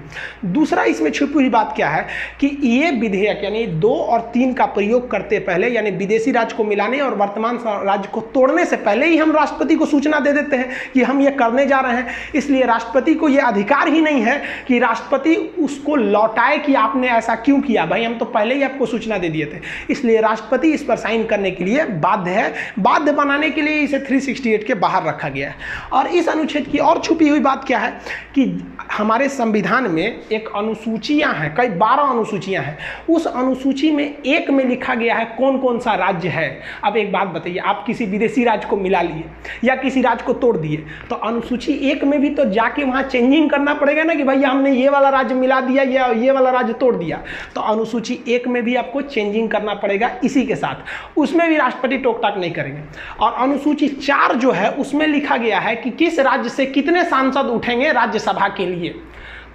Speaker 1: दूसरा इसमें छुपी हुई बात क्या है कि ये विधेयक यानी 2 और 3 का प्रयोग करते पहले, यानी विदेशी राज्य को मिलाने और वर्तमान राज्य को तोड़ने से पहले ही हम राष्ट्रपति को सूचना दे देते हैं कि हम ये करने जा रहे हैं। इसलिए राष्ट्रपति को ये अधिकार ही नहीं है कि राष्ट्रपति उसको लौटाए कि आपने ऐसा क्यों किया, भाई हम तो पहले ही आपको सूचना दे दिए थे। इसलिए राष्ट्रपति इस पर साइन करने के लिए बाध्य है। बाध्य बनाने के लिए इसे 368 के बाहर रखा गया है। और इस अनुच्छेद की और छुपी हुई बात क्या है कि हमारे संविधान में एक अनुसूचियां हैं, कई 12 अनुसूचियां हैं। उस अनुसूची में 1 में लिखा गया है कौन कौन सा राज्य है। अब एक बात बताइए, आप किसी विदेशी राज्य को मिला लिए या किसी राज्य को तोड़ दिए, तो अनुसूची 1 में भी तो जाके वहां चेंजिंग करना पड़ेगा ना कि भैया हमने ये वाला राज्य मिला दिया या ये वाला राज्य तोड़ दिया। तो अनुसूची 1 में भी आपको चेंजिंग करना पड़ेगा। इसी के साथ उसमें भी राष्ट्रपति टोक टाक नहीं करेंगे। और अनुसूची 4 जो है उसमें लिखा गया है कि किस राज्य से कितने सांसद उठेंगे राज्यसभा के लिए।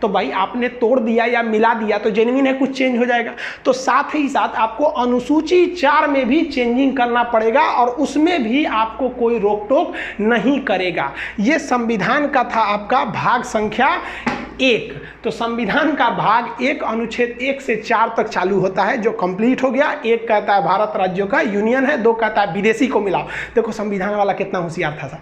Speaker 1: तो भाई आपने तोड़ दिया या मिला दिया तो जेन्युइन है, कुछ चेंज हो जाएगा। तो साथ ही साथ आपको अनुसूची 4 में भी चेंजिंग करना पड़ेगा और उसमें भी आपको कोई रोक टोक नहीं करेगा। ये संविधान का था आपका भाग संख्या 1। तो संविधान का भाग 1 अनुच्छेद 1 से 4 तक चालू होता है, जो कंप्लीट हो गया। 1 कहता है भारत राज्यों का यूनियन है, 2 कहता है विदेशी को मिलाओ। देखो संविधान वाला कितना होशियार था।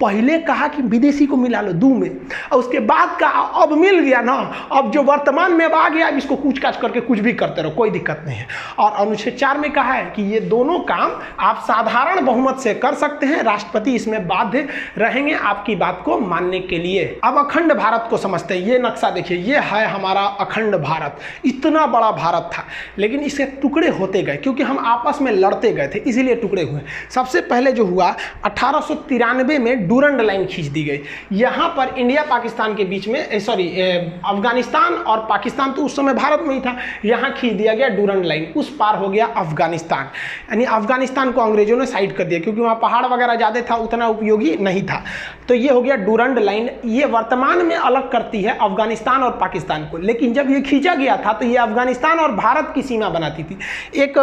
Speaker 1: पहले कहा कि विदेशी को मिला लो 2 में, और उसके बाद कहा अब मिल गया ना, अब जो वर्तमान में अब आ गया, अब इसको कूच काच करके कुछ भी करते रहो, कोई दिक्कत नहीं है। और अनुच्छेद 4 में कहा है कि ये दोनों काम आप साधारण बहुमत से कर सकते हैं, राष्ट्रपति इसमें बाध्य रहेंगे आपकी बात को मानने के लिए। अब अखंड भारत को समझते हैं। ये नक्शा देखिए, ये है हमारा अखंड भारत। इतना बड़ा भारत था, लेकिन इसके टुकड़े होते गए क्योंकि हम आपस में लड़ते गए थे, इसीलिए टुकड़े हुए। सबसे पहले जो हुआ 1893 में डूरंड लाइन खींच दी गई। यहाँ पर इंडिया पाकिस्तान के बीच में, अफगानिस्तान और पाकिस्तान तो उस समय भारत में ही था, यहाँ खींच दिया गया डूरंड लाइन। उस पार हो गया अफगानिस्तान, यानी अफगानिस्तान को अंग्रेजों ने साइड कर दिया क्योंकि वहाँ पहाड़ वगैरह ज़्यादा था, उतना उपयोगी नहीं था। तो ये हो गया डूरंड लाइन। ये वर्तमान में अलग करती है अफगानिस्तान और पाकिस्तान को। लेकिन जब ये खींचा गया था तो ये अफगानिस्तान और भारत की सीमा बनाती थी। एक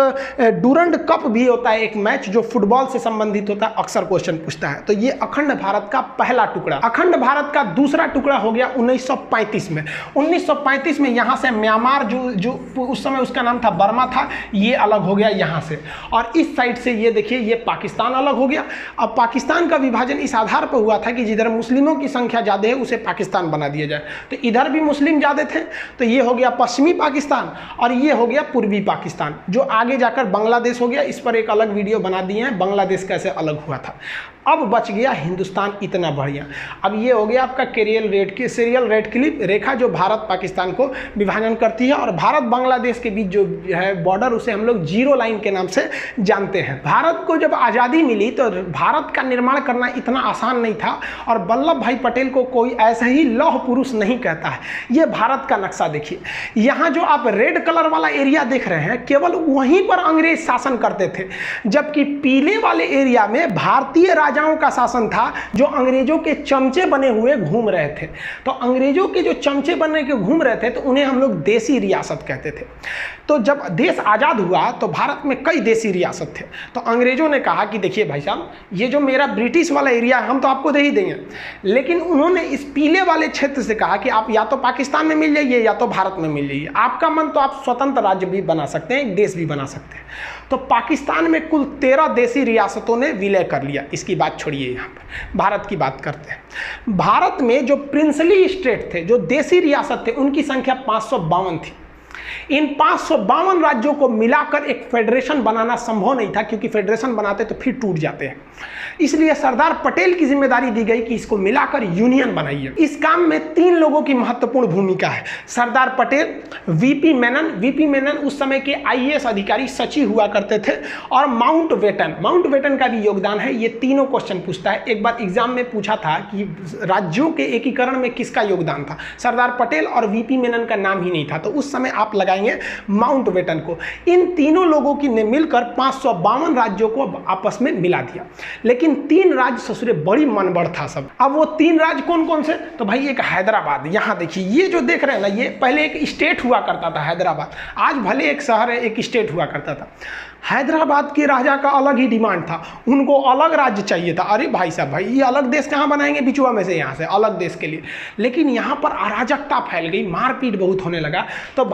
Speaker 1: डूरंड कप भी होता है, एक मैच जो फुटबॉल से संबंधित होता है, अक्सर क्वेश्चन पूछता है। तो ये अखंड भारत का पहला टुकड़ा। अखंड भारत का दूसरा टुकड़ा हो गया 1935 में। 1935 में यहाँ से म्यांमार जो उस समय उसका नाम था बर्मा था, ये अलग हो गया यहाँ से। और इस साइड से ये देखिए ये पाकिस्तान अलग हो गया। अब पाकिस्तान का विभाजन इस आधार पर हुआ था कि जिधर मुस्लिमों की संख्या ज़्यादा है उसे पाकिस्तान बना दिया जाए। तो इधर भी मुस्लिम ज़्यादा थे तो ये हो गया पश्चिमी पाकिस्तान और ये हो गया पूर्वी पाकिस्तान, जो आगे जाकर बांग्लादेश हो गया। इस पर एक अलग वीडियो बना दिए हैं, बांग्लादेश कैसे अलग हुआ था। अब बच गया हिंदुस्तान, इतना बढ़िया। अब ये हो गया आपका सीरियल रेड क्लिप रेखा जो भारत पाकिस्तान को विभाजन करती है। और भारत बांग्लादेश के बीच जो है बॉर्डर, उसे हम लोग जीरो लाइन के नाम से जानते हैं। भारत को जब आज़ादी मिली तो भारत का निर्माण करना इतना आसान नहीं था और वल्लभ भाई पटेल को कोई ऐसा ही लौह पुरुष नहीं कहता है। ये भारत का नक्शा देखिए, यहाँ जो आप रेड कलर वाला एरिया देख रहे हैं केवल वहीं पर अंग्रेज शासन करते थे, जबकि पीले वाले एरिया में भारतीय राजाओं का शासन था जो अंग्रेजों के चमचे बने हुए घूम रहे थे। तो अंग्रेजों के जो चमचे बने के घूम रहे थे तो उन्हें हम लोग देसी रियासत कहते थे। तो जब देश आज़ाद हुआ तो भारत में कई देसी रियासत थे। तो अंग्रेजों ने कहा कि देखिए भाई साहब, ये जो मेरा ब्रिटिश वाला एरिया है हम तो आपको दे ही देंगे, लेकिन उन्होंने इस पीले वाले क्षेत्र से कहा कि आप या तो पाकिस्तान में मिल जाइए या तो भारत में मिल जाइए, आपका मन तो आप स्वतंत्र राज्य भी बना सकते हैं, एक देश भी बना सकते हैं। तो पाकिस्तान में कुल 13 देसी रियासतों ने विलय कर लिया। इसकी बात छोड़िए, यहाँ पर भारत की बात करते हैं। भारत में जो प्रिंसली स्टेट थे, जो देसी रियासत थे, उनकी संख्या 552 थी। इन 552 राज्यों को मिलाकर एक फेडरेशन बनाना संभव नहीं था, क्योंकि फेडरेशन बनाते तो फिर टूट जाते हैं। इसलिए सरदार पटेल की जिम्मेदारी दी गई कि इसको मिलाकर यूनियन बनाइए। इस काम में 3 लोगों की महत्वपूर्ण भूमिका है। सरदार पटेल, वीपी मेनन उस समय के आईएएस अधिकारी सचिव हुआ करते थे, और माउंटबेटन का भी योगदान है। ये तीनों क्वेश्चन पूछता है। एक बार एग्जाम में पूछा था कि राज्यों के एकीकरण में किसका योगदान था, सरदार पटेल और वीपी मेनन का नाम ही नहीं था, तो उस समय आप लगाएंगे माउंटबेटन को। इन तीनों लोगों की ने मिलकर 552 राज्यों को आपस में मिला दिया। लेकिन 3 राज्य ससुरे बड़ी मनबड़ था सब। अब वो 3 राज्य कौन कौन से, तो भाई एक हैदराबाद, यहाँ देखिए ये जो देख रहे हैं ना, ये पहले एक स्टेट हुआ करता था हैदराबाद, आज भले एक शहर है, एक स्टेट हुआ करता था। हैदराबाद के राजा का अलग ही डिमांड था, उनको अलग राज्य चाहिए था। अरे भाई साहब, भाई ये अलग देश कहाँ बनाएंगे बिचुआ में से, यहाँ से अलग देश के लिए। लेकिन यहाँ पर अराजकता फैल गई, मारपीट बहुत होने लगा। तो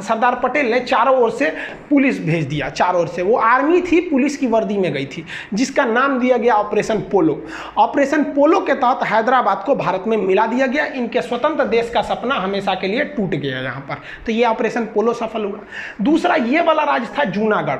Speaker 1: सरदार पटेल ने चारों ओर से पुलिस भेज दिया, चारों ओर से। वो आर्मी थी, पुलिस की वर्दी में गई थी, जिसका नाम दिया गया ऑपरेशन पोलो। ऑपरेशन पोलो के तहत हैदराबाद को भारत में मिला दिया गया। इनके स्वतंत्र देश का सपना हमेशा के लिए टूट गया यहाँ पर। तो ये ऑपरेशन पोलो सफल हुआ। दूसरा ये वाला राज्य था जूनागढ़।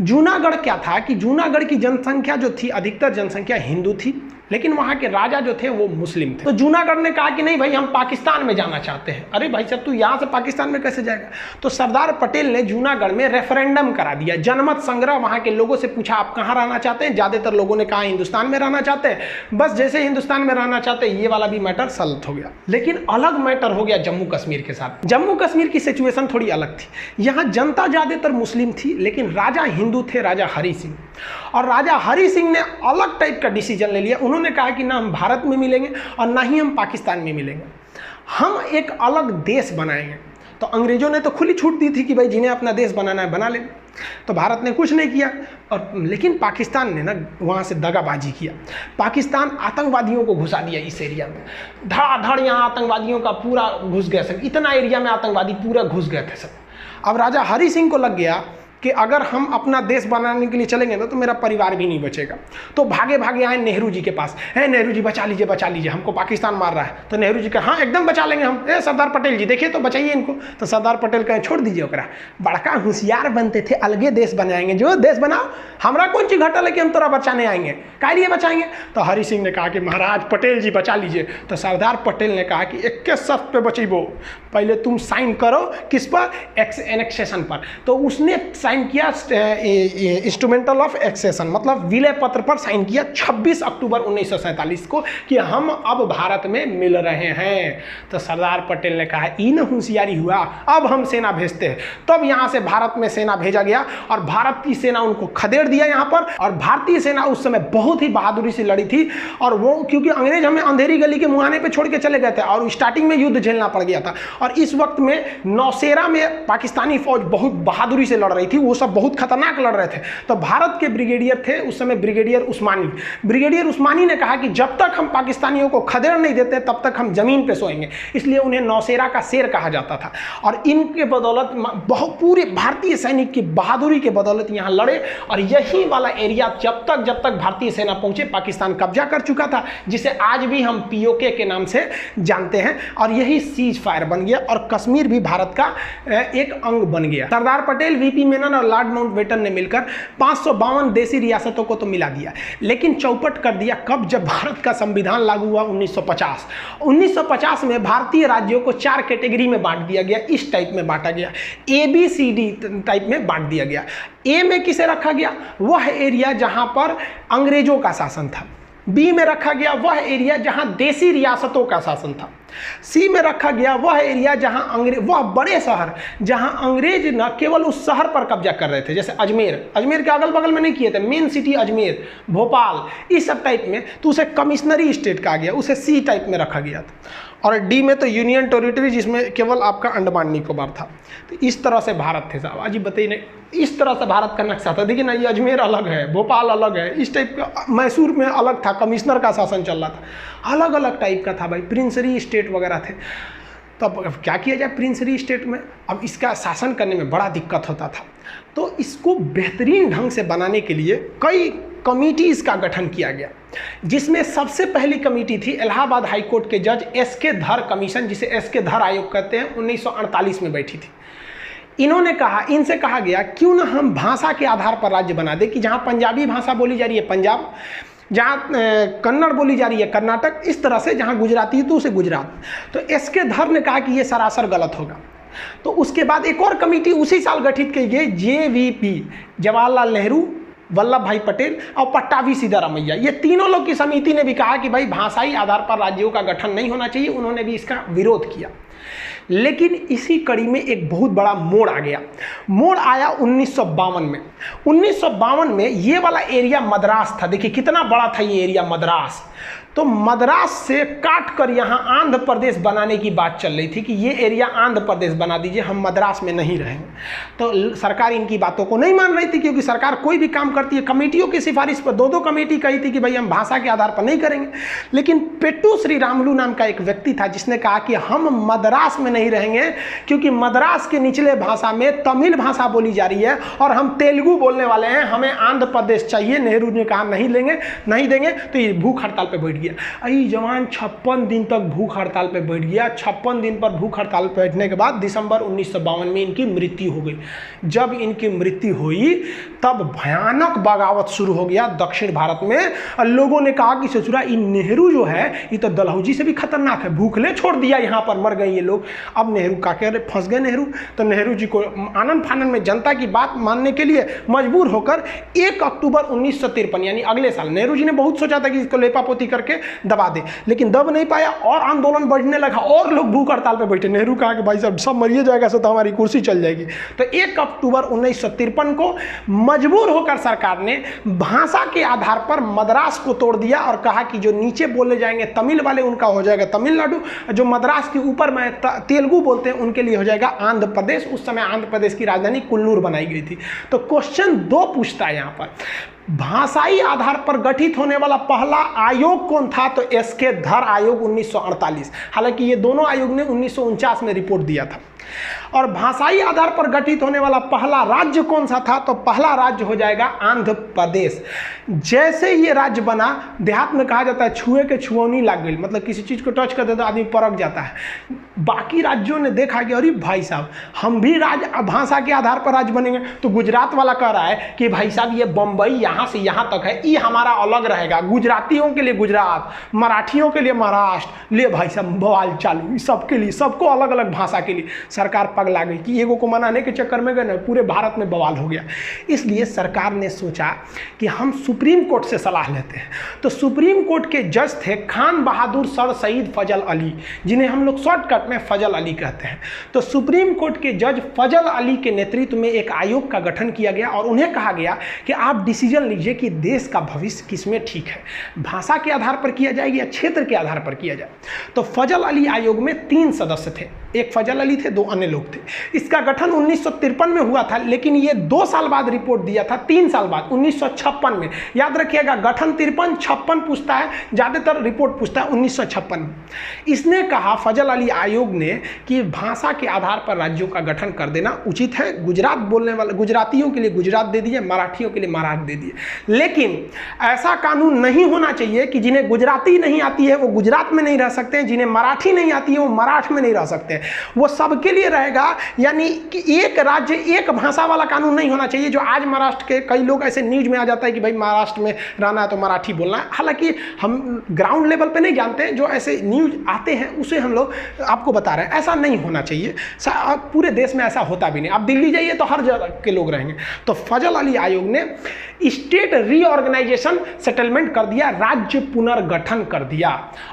Speaker 1: जूनागढ़ क्या था कि जूनागढ़ की जनसंख्या जो थी, अधिकतर जनसंख्या हिंदू थी, लेकिन वहाँ के राजा जो थे वो मुस्लिम थे। तो जूनागढ़ ने कहा कि नहीं भाई, हम पाकिस्तान में जाना चाहते हैं। अरे भाई साहब, तू यहाँ से पाकिस्तान में कैसे जाएगा। तो सरदार पटेल ने जूनागढ़ में रेफरेंडम करा दिया, जनमत संग्रह। वहाँ के लोगों से पूछा आप कहाँ रहना चाहते हैं। ज़्यादातर लोगों ने कहा हिंदुस्तान में रहना चाहते हैं। बस जैसे हिंदुस्तान में रहना चाहते हैं, ये वाला भी मैटर सॉल्व हो गया। लेकिन अलग मैटर हो गया जम्मू कश्मीर के साथ। जम्मू कश्मीर की सिचुएशन थोड़ी अलग थी। यहाँ जनता ज़्यादातर मुस्लिम थी, लेकिन राजा हिंदू थे, राजा हरि सिंह। और राजा हरि सिंह ने अलग टाइप का डिसीजन ले लिया। उन्होंने कहा कि ना हम भारत में मिलेंगे और ना ही हम पाकिस्तान में मिलेंगे, हम एक अलग देश बनाएंगे। तो अंग्रेजों ने तो खुली छूट दी थी कि भाई जिन्हें अपना देश बनाना है बना लें। तो भारत ने कुछ नहीं किया, और लेकिन पाकिस्तान ने ना वहाँ से दगाबाजी किया। पाकिस्तान आतंकवादियों को घुसा दिया इस एरिया में, धड़ाधड़ यहाँ आतंकवादियों का पूरा घुस गया सब। इतना एरिया में आतंकवादी पूरा घुस गए थे सब। अब राजा हरि सिंह को लग गया कि अगर हम अपना देश बनाने के लिए चलेंगे ना तो मेरा परिवार भी नहीं बचेगा। तो भागे भागे आए नेहरू जी के पास, है नेहरू जी बचा लीजिए, हमको पाकिस्तान मार रहा है। तो नेहरू जी कहा हाँ एकदम बचा लेंगे हम। सरदार पटेल जी देखिए तो बचाइए इनको। तो सरदार पटेल कहे छोड़ दीजिए ओकरा, बड़का होशियार बनते थे, अलगे देश बनाएंगे, जो देश बनाओ, हमरा कौन चीज घटल है कि हम तोरा बचाने आएंगे, काय लिए बचाएंगे। तो हरि सिंह ने कहा कि महाराज पटेल जी बचा लीजिए। तो सरदार पटेल ने कहा कि 21 शर्त पे बचेबो, पहले तुम साइन करो किस पर, एनेक्सेशन पर। तो उसने साइन किया इंस्ट्रूमेंटल ऑफ एक्सेशन, मतलब विलय पत्र पर साइन किया 26 अक्टूबर 1947 को कि हम अब भारत में मिल रहे हैं। तो सरदार पटेल ने कहा इन होशियारी हुआ, अब हम सेना भेजते हैं। तब यहाँ से भारत में सेना भेजा गया और भारत की सेना उनको खदेड़ दिया यहाँ पर। और भारतीय सेना उस समय बहुत ही बहादुरी से लड़ी थी, और वो क्योंकि अंग्रेज हमें अंधेरी गली के मुहाने पे छोड़ के चले गए थे और स्टार्टिंग में युद्ध झेलना पड़ गया था। और इस वक्त में नौशेरा में पाकिस्तानी फौज बहुत बहादुरी से लड़ रही थी, वो सब बहुत खतरनाक लड़ रहे थे। तो भारत के ब्रिगेडियर थे उस समय ब्रिगेडियर उस्मानी ने कहा कि जब तक हम पाकिस्तानियों को खदेड़ नहीं देते तब तक हम जमीन पे सोएंगे, इसलिए उन्हें नौशेरा का शेर कहा जाता था। और इनके बदौलत बहुत पूरे भारतीय सैनिक की बहादुरी के बदौलत यहाँ लड़े। और यही वाला एरिया जब तक भारतीय सेना पहुंचे पाकिस्तान कब्जा कर चुका था, जिसे आज भी हम पीओके के नाम से जानते हैं। और यही सीज फायर बन गया और कश्मीर भी भारत का एक अंग बन गया। सरदार पटेल, वीपी मेनन और लॉर्ड माउंटबेटन ने मिलकर 552 देसी रियासतों को तो मिला दिया, लेकिन चौपट कर दिया कब? जब भारत का संविधान लागू हुआ 1950 में भारतीय राज्यों को 4 कैटेगरी में बांट दिया गया। इस टाइप में बांटा गया, ABCD टाइप में बांट दिया गया। ए में किसे रखा गया? वह एरिया जहां पर अंग्रेजों का शासन था। बी में रखा गया वह एरिया जहां देसी रियासतों का शासन था। सी में रखा गया वह एरिया जहां वह बड़े शहर जहां अंग्रेज न केवल उस शहर पर कब्जा कर रहे थे, जैसे अजमेर के अगल बगल में नहीं किए थे, मेन सिटी अजमेर, भोपाल, इस सब टाइप में, तो उसे कमिश्नरी स्टेट कहा गया, उसे सी टाइप में रखा गया था। और डी में तो यूनियन टेरिटरी, जिसमें केवल आपका अंडमान निकोबार था। तो इस तरह से भारत थे साहब। अजी बताइए नहीं, इस तरह से भारत का नक्शा था। देखिए ना, ये अजमेर अलग है, भोपाल अलग है, इस टाइप का। मैसूर में अलग था, कमिश्नर का शासन चल रहा था, अलग अलग टाइप का था भाई, प्रिंसरी स्टेट वगैरह थे। तब क्या किया जाए प्रिंसरी स्टेट में? अब इसका शासन करने में बड़ा दिक्कत होता था, तो इसको बेहतरीन ढंग से बनाने के लिए कई कमिटीज़ का गठन किया गया, जिसमें सबसे पहली कमेटी थी इलाहाबाद हाई कोर्ट के जज एसके धर कमीशन, जिसे एसके धर आयोग कहते हैं, 1948 में बैठी थी। इनसे कहा गया क्यों ना हम भाषा के आधार पर राज्य बना दे, कि जहाँ पंजाबी भाषा बोली जा रही है पंजाब, जहाँ कन्नड़ बोली जा रही है कर्नाटक, इस तरह से जहाँ गुजराती है तो उसे गुजरात। तो एसके धर ने कहा कि ये सरासर गलत होगा। तो उसके बाद एक और कमेटी उसी साल गठित की गई, JVP, जवाहरलाल नेहरू, वल्लभ भाई पटेल और पट्टाभी सिद्धारमैया, ये तीनों लोग की समिति ने भी कहा कि भाई भाषाई आधार पर राज्यों का गठन नहीं होना चाहिए। उन्होंने भी इसका विरोध किया। लेकिन इसी कड़ी में एक बहुत बड़ा मोड़ आ गया। मोड़ आया 1952 में। 1952 में ये वाला एरिया मद्रास था। देखिए कितना बड़ा था ये एरिया मद्रास। तो मद्रास से काट कर यहाँ आंध्र प्रदेश बनाने की बात चल रही थी कि ये एरिया आंध्र प्रदेश बना दीजिए, हम मद्रास में नहीं रहेंगे। तो सरकार इनकी बातों को नहीं मान रही थी, क्योंकि सरकार कोई भी काम करती है कमेटियों की सिफारिश पर। 2 कमेटी कही थी कि भाई हम भाषा के आधार पर नहीं करेंगे। लेकिन पेट्टू श्रीरामुलु नाम का एक व्यक्ति था जिसने कहा कि हम मद्रास में नहीं रहेंगे, क्योंकि मद्रास के निचले भाषा में तमिल भाषा बोली जा रही है और हम तेलुगु बोलने वाले हैं, हमें आंध्र प्रदेश चाहिए। नेहरू ने कहा नहीं देंगे। तो ये भूख हड़ताल पर बैठ गया। अई जवान 56 दिन तक भूख हड़ताल पे बैठ गया। 56 दिन पर भूख हड़ताल पे बैठने के बाद दिसंबर 1952 में इनकी मृत्यु हो गई। जब इनकी मृत्यु हुई तब भयानक बगावत शुरू हो गया दक्षिण भारत में। और लोगों ने कहा कि ससुरा इन नेहरू जो है ये तो दलहौजी से भी खतरनाक है, भूखले छोड़ दिया, यहाँ पर मर गए ये लोग। अब नेहरू का कह रहे फंस गए नेहरू। तो नेहरू जी को आनंद फानन में जनता की बात मानने के लिए मजबूर होकर 1 अक्टूबर 1953 यानी अगले साल, नेहरू जी ने बहुत सोचा था कि इसको लेपापोती करके दबा दे, लेकिन दब नहीं पाया और आंदोलन बढ़ने लगा और लोग भूख हड़ताल पे बैठे। नेहरू कहा कि भाई साहब सब मरिए जाएगा तो हमारी कुर्सी चल जाएगी। तो 1 अक्टूबर 1953 को मजबूर होकर सरकार ने भाषा के आधार पर मद्रास को तोड़ दिया और कहा कि जो नीचे बोले जाएंगे तमिल वाले उनका हो जाएगा तमिलनाडु, जो मद्रास के ऊपर में तेलुगु बोलते हैं उनके लिए हो जाएगा आंध्र प्रदेश। उस समय आंध्र प्रदेश की राजधानी कुल्लूर बनाई गई थी। तो क्वेश्चन 2 पूछता है यहाँ पर, भाषाई आधार पर गठित होने वाला पहला आयोग कौन था? तो एसके धर आयोग 1948। हालांकि ये दोनों आयोग ने 1949 में रिपोर्ट दिया था। और भाषाई आधार पर गठित होने वाला पहला राज्य कौन सा था? तो पहला राज्य हो जाएगा आंध्र प्रदेश। जैसे ये राज्य बना, देहात में कहा जाता है छुए के छुअनी लाग गई, मतलब किसी चीज़ को टच कर दे तो आदमी परख जाता है। बाकी राज्यों ने देखा कि अरे भाई साहब हम भी भाषा के आधार पर राज्य बनेंगे। तो गुजरात वाला कह रहा है कि भाई साहब ये बम्बई यहाँ से यहाँ तक है, ये हमारा अलग रहेगा, गुजरातियों के लिए गुजरात, मराठियों के लिए महाराष्ट्र। ले भाई साहब बवाल चालू, सबके लिए, सबको अलग अलग भाषा के लिए। सरकार पगला गई कि एगो को मनाने के चक्कर में गए ना, पूरे भारत में बवाल हो गया। इसलिए सरकार ने सोचा कि हम सुप्रीम कोर्ट से सलाह लेते हैं। तो सुप्रीम कोर्ट के जज थे खान बहादुर सर सईद फजल अली, जिन्हें हम लोग शॉर्टकट में फजल अली कहते हैं। तो सुप्रीम कोर्ट के जज फजल अली के नेतृत्व में एक आयोग का गठन किया गया और उन्हें कहा गया कि आप डिसीजन लीजिए कि देश का भविष्य किसमें ठीक है, भाषा के आधार पर किया जाए या क्षेत्र के आधार पर किया जाए। तो फजल अली आयोग में 3 सदस्य थे, एक फजल अली थे, 2 अन्य लोग थे। इसका गठन 1953 में हुआ था, लेकिन ये 2 साल बाद रिपोर्ट दिया था, 3 साल बाद 1956 में। याद रखिएगा, गठन 53, 56 पूछता है, ज़्यादातर रिपोर्ट पूछता है 1956 में। इसने कहा फजल अली आयोग ने कि भाषा के आधार पर राज्यों का गठन कर देना उचित है। गुजरात बोलने वाले गुजरातियों के लिए गुजरात दे दिए, मराठियों के लिए महाराष्ट्र दे दिए। लेकिन ऐसा कानून नहीं होना चाहिए कि जिन्हें गुजराती नहीं आती है वो गुजरात में नहीं रह सकते हैं, जिन्हें मराठी नहीं आती है वो महाराष्ट्र में नहीं रह सकते हैं। वो सबके लिए रहेगा, यानी कि एक राज्य एक भाषा वाला कानून नहीं होना चाहिए। जो आज महाराष्ट्र के कई लोग ऐसे न्यूज में आ जाता है कि भाई महाराष्ट्र में रहना है तो मराठी बोलना है। हालांकि हम ग्राउंड लेवल पे नहीं जानते हैं, जो ऐसे न्यूज आते हैं उसे हम लोग आपको बता रहे हैं। ऐसा नहीं होना चाहिए, पूरे देश में ऐसा होता भी नहीं। आप दिल्ली जाइए तो हर जगह के लोग रहेंगे। तो फजल अली आयोग ने स्टेट रीऑर्गेनाइजेशन सेटलमेंट कर दिया, राज्य पुनर्गठन कर दिया,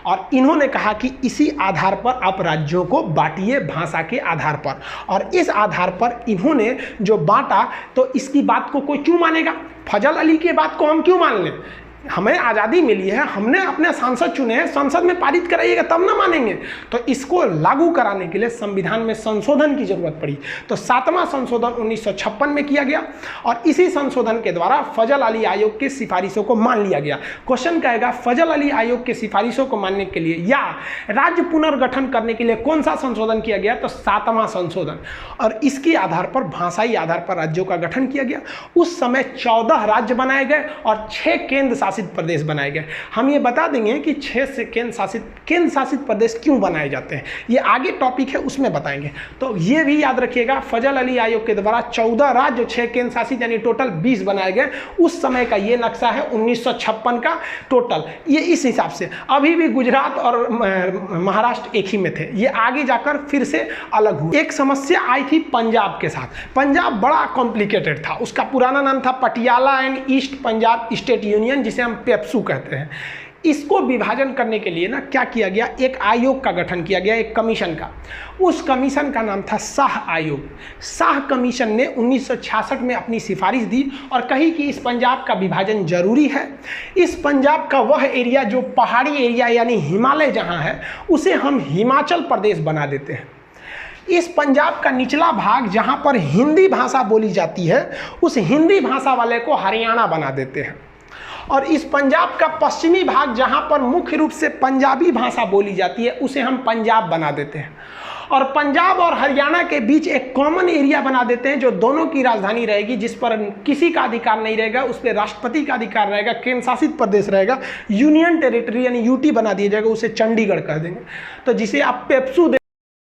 Speaker 1: और इन्होंने कहा कि इसी आधार पर आप राज्यों को बांटिए भाषा के आधार पर। और इस आधार पर इन्होंने जो बांटा, तो इसकी बात को कोई क्यों मानेगा? फजल अली की बात को हम क्यों मान लें? हमें आज़ादी मिली है, हमने अपने सांसद चुने हैं, संसद में पारित कराइएगा तब ना मानेंगे। तो इसको लागू कराने के लिए संविधान में संशोधन की जरूरत पड़ी। तो 7वां संशोधन 1956 में किया गया और इसी संशोधन के द्वारा फजल अली आयोग की सिफारिशों को मान लिया गया। क्वेश्चन कहेगा फजल अली आयोग की सिफारिशों को मानने के लिए या राज्य पुनर्गठन करने के लिए कौन सा संशोधन किया गया? तो 7वां संशोधन। और इसके आधार पर भाषाई आधार पर राज्यों का गठन किया गया। उस समय 14 राज्य बनाए गए और 6 केंद्र शासित प्रदेश बनाए गए। हम ये बता देंगे कि 6 से केंद्र शासित प्रदेश क्यों बनाए जाते हैं, ये आगे टॉपिक है उसमें बताएंगे। तो ये भी याद रखिएगा, फजल अली आयोग के द्वारा 14 राज्य, 6 केंद्र शासित, यानी टोटल 20 बनाए गए। उस समय का ये नक्शा है 1956 का टोटल। ये इस हिसाब से अभी भी गुजरात और महाराष्ट्र एक ही में थे, ये आगे जाकर फिर से अलग हुए। एक समस्या आई थी पंजाब के साथ। पंजाब बड़ा कॉम्प्लिकेटेड था, उसका पुराना नाम था Patiala and east Punjab state union, जिसे हम पेप्सू कहते हैं। इसको विभाजन करने के लिए ना क्या किया गया, एक आयोग का गठन किया गया, एक कमीशन का। उस कमीशन का नाम था शाह आयोग। शाह कमीशन ने 1966 में अपनी सिफारिश दी और कही कि इस पंजाब का विभाजन जरूरी है। इस पंजाब का वह एरिया जो पहाड़ी एरिया यानी हिमालय जहां है, उसे हम हिमाचल प्रदेश बना देते हैं। इस पंजाब का निचला भाग जहां पर हिंदी भाषा बोली जाती है, उस हिंदी भाषा वाले को हरियाणा बना देते हैं। और इस पंजाब का पश्चिमी भाग जहां पर मुख्य रूप से पंजाबी भाषा बोली जाती है, उसे हम पंजाब बना देते हैं। और पंजाब और हरियाणा के बीच एक कॉमन एरिया बना देते हैं जो दोनों की राजधानी रहेगी, जिस पर किसी का अधिकार नहीं रहेगा, उस पर राष्ट्रपति का अधिकार रहेगा, केंद्र शासित प्रदेश रहेगा, यूनियन टेरिटरी यानी यूटी बना दिया जाएगा, उसे चंडीगढ़ कह देंगे। तो जिसे आप पेप्सू